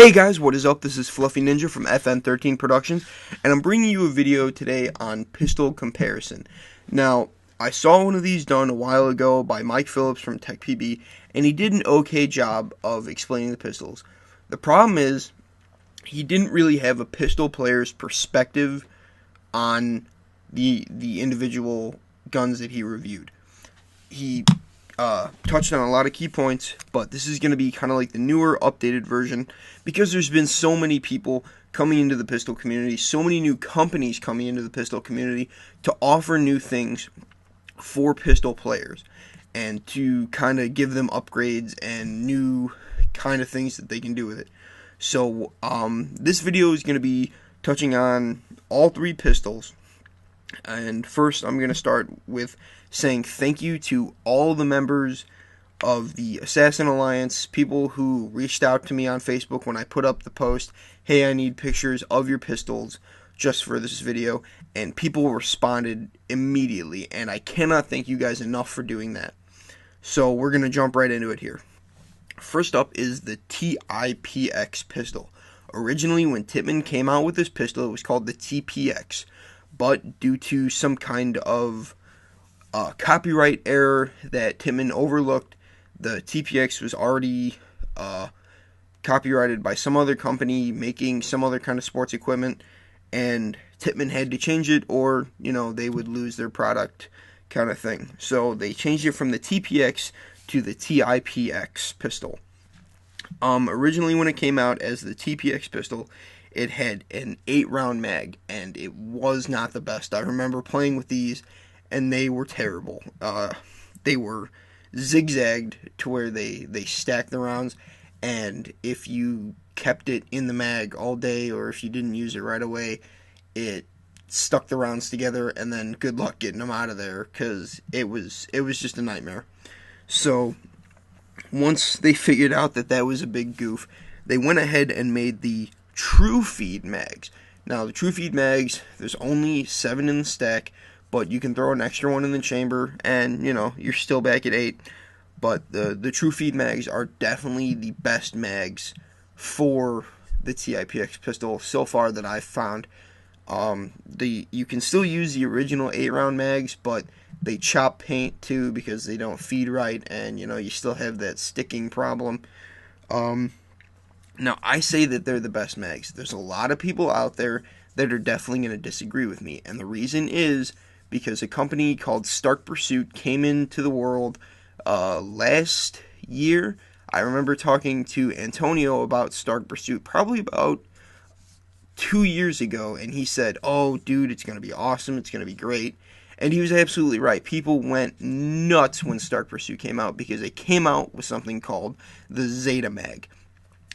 Hey guys, what is up? This is Fluffy Ninja from FN13 Productions, and I'm bringing you a video today on pistol comparison. Now, I saw one of these done a while ago by Mike Phillips from Tech PB, and he did an okay job of explaining the pistols. The problem is, he didn't really have a pistol player's perspective on the individual guns that he reviewed. He touched on a lot of key points, but this is going to be kind of like the newer, updated version because there's been so many people coming into the pistol community, so many new companies coming into the pistol community to offer new things for pistol players and to kind of give them upgrades and new kind of things that they can do with it. So this video is going to be touching on all three pistols. And first, I'm going to start with saying thank you to all the members of the Assassin Alliance, people who reached out to me on Facebook when I put up the post, hey, I need pictures of your pistols just for this video, and people responded immediately, and I cannot thank you guys enough for doing that. So we're going to jump right into it here. First up is the TIPX pistol. Originally, when Tippmann came out with this pistol, it was called the TPX. But due to some kind of copyright error that Tippmann overlooked, the TPX was already copyrighted by some other company making some other kind of sports equipment, and Tippmann had to change it or, they would lose their product kind of thing. So they changed it from the TPX to the TIPX pistol. Originally when it came out as the TPX pistol, it had an 8-round mag, and it was not the best. I remember playing with these, and they were terrible. They were zigzagged to where they stacked the rounds, and if you kept it in the mag all day, or if you didn't use it right away, it stuck the rounds together, and then good luck getting them out of there, because it was just a nightmare. So once they figured out that was a big goof, they went ahead and made the True Feed mags. Now, the True Feed mags, there's only 7 in the stack, but you can throw an extra one in the chamber, and, you're still back at 8. But the True Feed mags are definitely the best mags for the TIPX pistol so far that I've found. You can still use the original 8-round mags, but they chop paint too because they don't feed right, and, you still have that sticking problem. Now, I say that they're the best mags. There's a lot of people out there that are definitely going to disagree with me. And the reason is because a company called Stark Pursuit came into the world last year. I remember talking to Antonio about Stark Pursuit probably about 2 years ago. And he said, oh, dude, it's going to be awesome. It's going to be great. And he was absolutely right. People went nuts when Stark Pursuit came out because it came out with something called the Zeta Mag.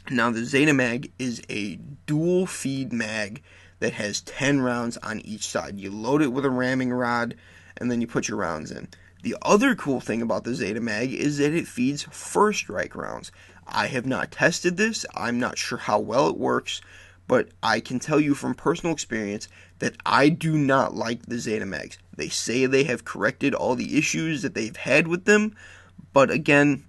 Now, the Zeta Mag is a dual feed mag that has 10 rounds on each side. You load it with a ramming rod, and then you put your rounds in. The other cool thing about the Zeta Mag is that it feeds first strike rounds. I have not tested this. I'm not sure how well it works, but I can tell you from personal experience that I do not like the Zeta Mags. They say they have corrected all the issues that they've had with them, but again,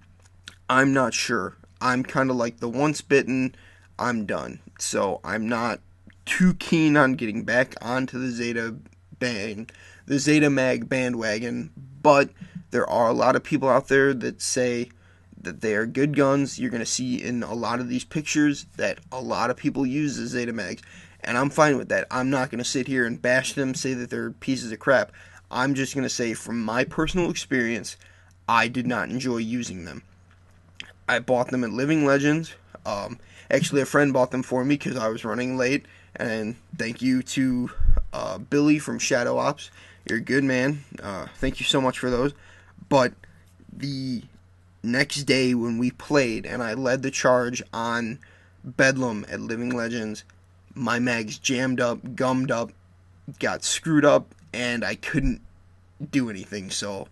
I'm not sure. I'm kind of like the once bitten, I'm done. So I'm not too keen on getting back onto the Zeta Mag bandwagon, but there are a lot of people out there that say that they are good guns. You're going to see in a lot of these pictures that a lot of people use the Zeta Mags, and I'm fine with that. I'm not going to sit here and bash them, say that they're pieces of crap. I'm just going to say from my personal experience, I did not enjoy using them. I bought them at Living Legends. Actually, a friend bought them for me because I was running late. And thank you to Billy from Shadow Ops. You're a good man. Thank you so much for those. But the next day when we played and I led the charge on Bedlam at Living Legends, my mags jammed up, gummed up, got screwed up, and I couldn't do anything. So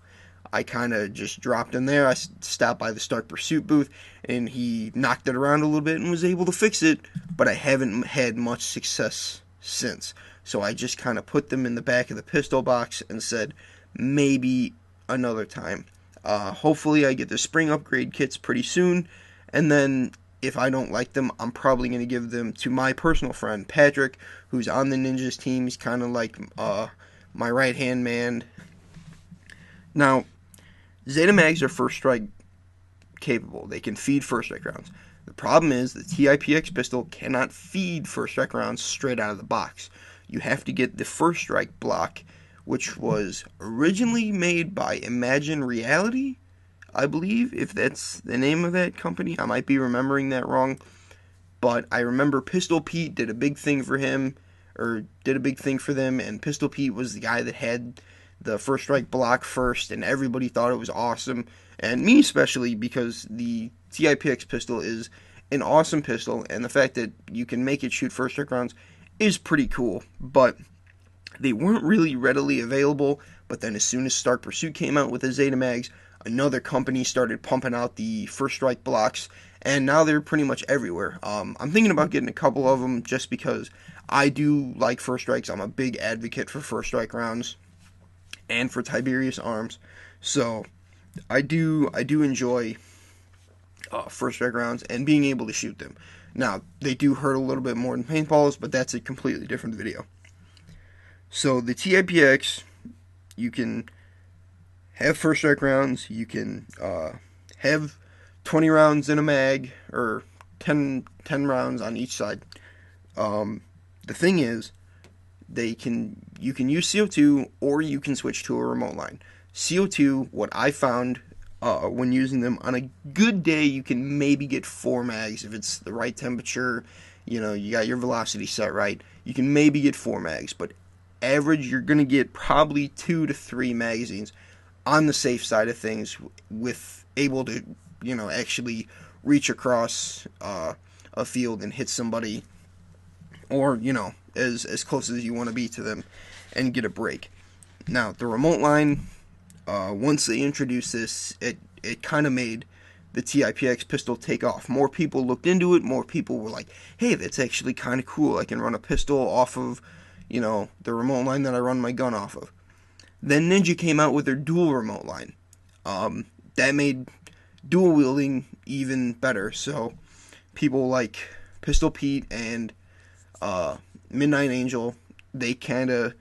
I kind of just dropped in there. I stopped by the Stark Pursuit booth, and he knocked it around a little bit and was able to fix it, but I haven't had much success since. So I just kind of put them in the back of the pistol box and said, maybe another time. Hopefully I get the spring upgrade kits pretty soon, and then if I don't like them, I'm probably going to give them to my personal friend, Patrick, who's on the Ninjas team. He's kind of like my right-hand man. Now, Zeta Mags are first strike capable. They can feed first strike rounds. The problem is the TIPX pistol cannot feed first strike rounds straight out of the box. You have to get the first strike block, which was originally made by Imagine Reality, I believe, if that's the name of that company. I might be remembering that wrong, but I remember Pistol Pete did a big thing for him, or did a big thing for them, and Pistol Pete was the guy that had the first strike block first, and everybody thought it was awesome, and me especially, because the TIPX pistol is an awesome pistol, and the fact that you can make it shoot first strike rounds is pretty cool, but they weren't really readily available. But then as soon as Stark Pursuit came out with the Zeta Mags, another company started pumping out the first strike blocks, and now they're pretty much everywhere. I'm thinking about getting a couple of them just because I do like first strikes. I'm a big advocate for first strike rounds and for Tiberius arms, so I do enjoy first strike rounds and being able to shoot them. Now, they do hurt a little bit more than paintballs, but that's a completely different video. So the TIPX, you can have first strike rounds, you can have 20 rounds in a mag, or 10 rounds on each side. The thing is, you can use CO2, or you can switch to a remote line. CO2, what I found when using them, on a good day you can maybe get 4 mags if it's the right temperature, you got your velocity set right, you can maybe get 4 mags, but average you're going to get probably 2 to 3 magazines on the safe side of things, with able to actually reach across a field and hit somebody, or as close as you want to be to them and get a break. Now the remote line, once they introduced this, it kind of made the TIPX pistol take off. More people looked into it. More people were like, hey, that's actually kind of cool. I can run a pistol off of, the remote line that I run my gun off of. Then Ninja came out with their dual remote line. That made dual wielding even better. So people like Pistol Pete and Midnight Angel, they kind of,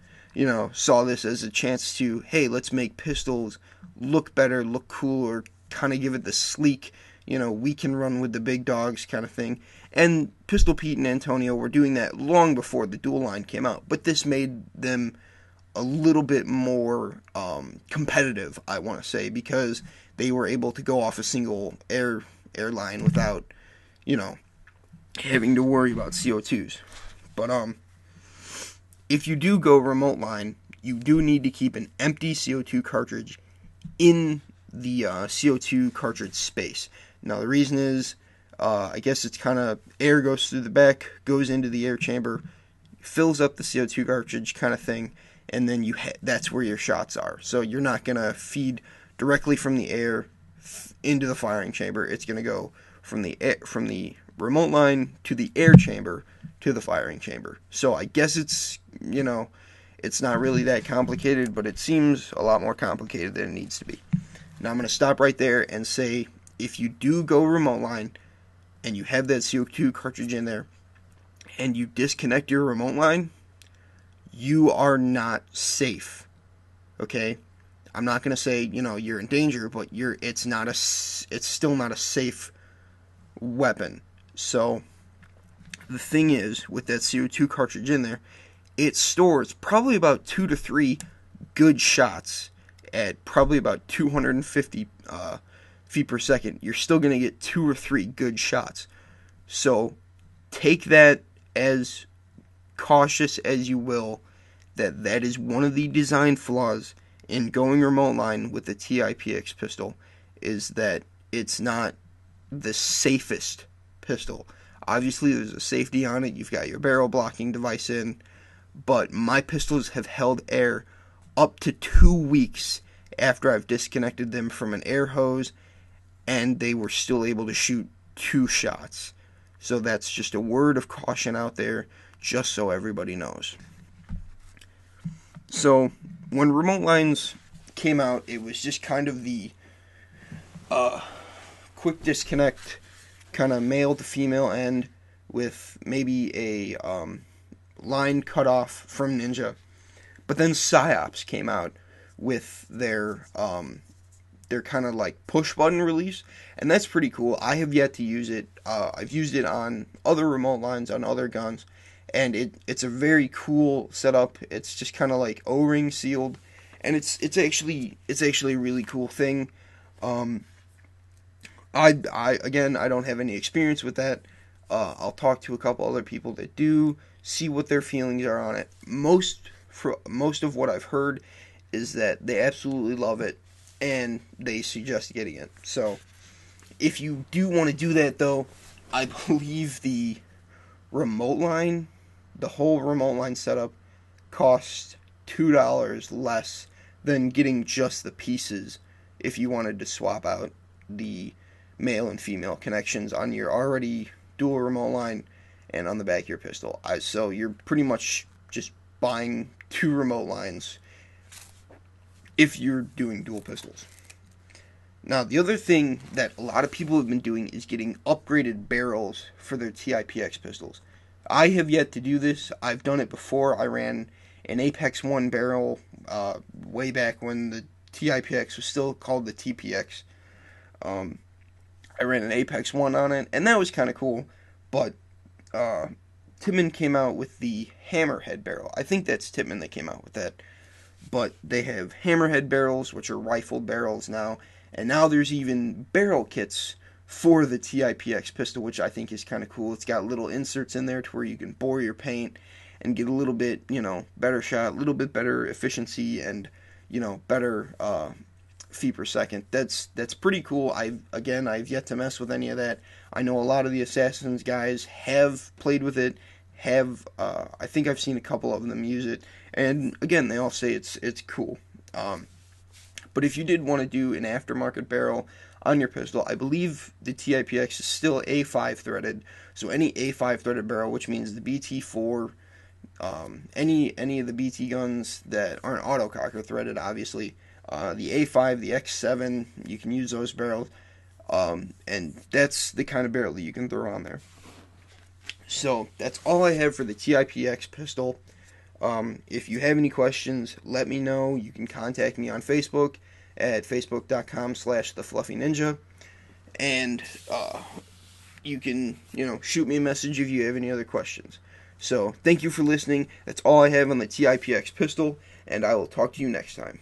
saw this as a chance to, hey, let's make pistols look better, look cooler, kind of give it the sleek, we can run with the big dogs kind of thing. And Pistol Pete and Antonio were doing that long before the dual line came out, but this made them a little bit more competitive, I want to say, because they were able to go off a single airline without, having to worry about CO2s. But if you do go remote line, you do need to keep an empty CO2 cartridge in the CO2 cartridge space. Now the reason is, I guess it's kind of air goes through the back, goes into the air chamber, fills up the CO2 cartridge kind of thing, and then that's where your shots are. So you're not going to feed directly from the air into the firing chamber. It's going to go from the remote line to the air chamber to the firing chamber. So I guess it's, it's not really that complicated, but it seems a lot more complicated than it needs to be. Now I'm going to stop right there and say, if you do go remote line and you have that CO2 cartridge in there and you disconnect your remote line, you are not safe. Okay? I'm not going to say, you're in danger, but it's still not a safe weapon. So the thing is, with that CO2 cartridge in there, it stores probably about 2 to 3 good shots at probably about 250 feet per second. You're still going to get 2 or 3 good shots. So take that as cautious as you will, that is one of the design flaws in going remote line with the TIPX pistol, is that it's not the safest pistol. Obviously there's a safety on it, you've got your barrel blocking device in, but my pistols have held air up to 2 weeks after I've disconnected them from an air hose, and they were still able to shoot 2 shots. So that's just a word of caution out there, just so everybody knows. So when remote lines came out, it was just kind of the quick disconnect kind of male to female end with maybe a line cut off from Ninja. But then Psyops came out with their kind of like push button release, and that's pretty cool. I have yet to use it. I've used it on other remote lines on other guns, and it's a very cool setup. It's just kind of like O-ring sealed, and it's actually a really cool thing. I again, I don't have any experience with that. I'll talk to a couple other people that do, see what their feelings are on it. Most of what I've heard is that they absolutely love it and they suggest getting it. So if you do want to do that, though, I believe the remote line, the whole remote line setup, costs $2 less than getting just the pieces if you wanted to swap out the male and female connections on your already dual remote line and on the back of your pistol. So you're pretty much just buying two remote lines if you're doing dual pistols. Now, the other thing that a lot of people have been doing is getting upgraded barrels for their TIPX pistols. I have yet to do this. I've done it before. I ran an Apex 1 barrel way back when the TIPX was still called the TPX. I ran an Apex 1 on it, and that was kind of cool. But Tippmann came out with the Hammerhead barrel. I think that's Tippmann that came out with that. But they have Hammerhead barrels, which are rifled barrels now. And now there's even barrel kits for the TIPX pistol, which I think is kind of cool. It's got little inserts in there to where you can bore your paint and get a little bit, better shot, a little bit better efficiency, and, better feet per second. That's pretty cool. I've yet to mess with any of that. I know a lot of the Assassins guys have played with it. I think I've seen a couple of them use it, and again, they all say it's cool. But if you did want to do an aftermarket barrel on your pistol, I believe the TIPX is still A5 threaded. So any A5 threaded barrel, which means the BT4, any of the BT guns that aren't autocock are threaded, obviously. The A5, the X7, you can use those barrels, and that's the kind of barrel that you can throw on there. So that's all I have for the TIPX pistol. If you have any questions, let me know. You can contact me on Facebook at facebook.com/thefluffyninja, and you can shoot me a message if you have any other questions. So thank you for listening. That's all I have on the TIPX pistol, and I will talk to you next time.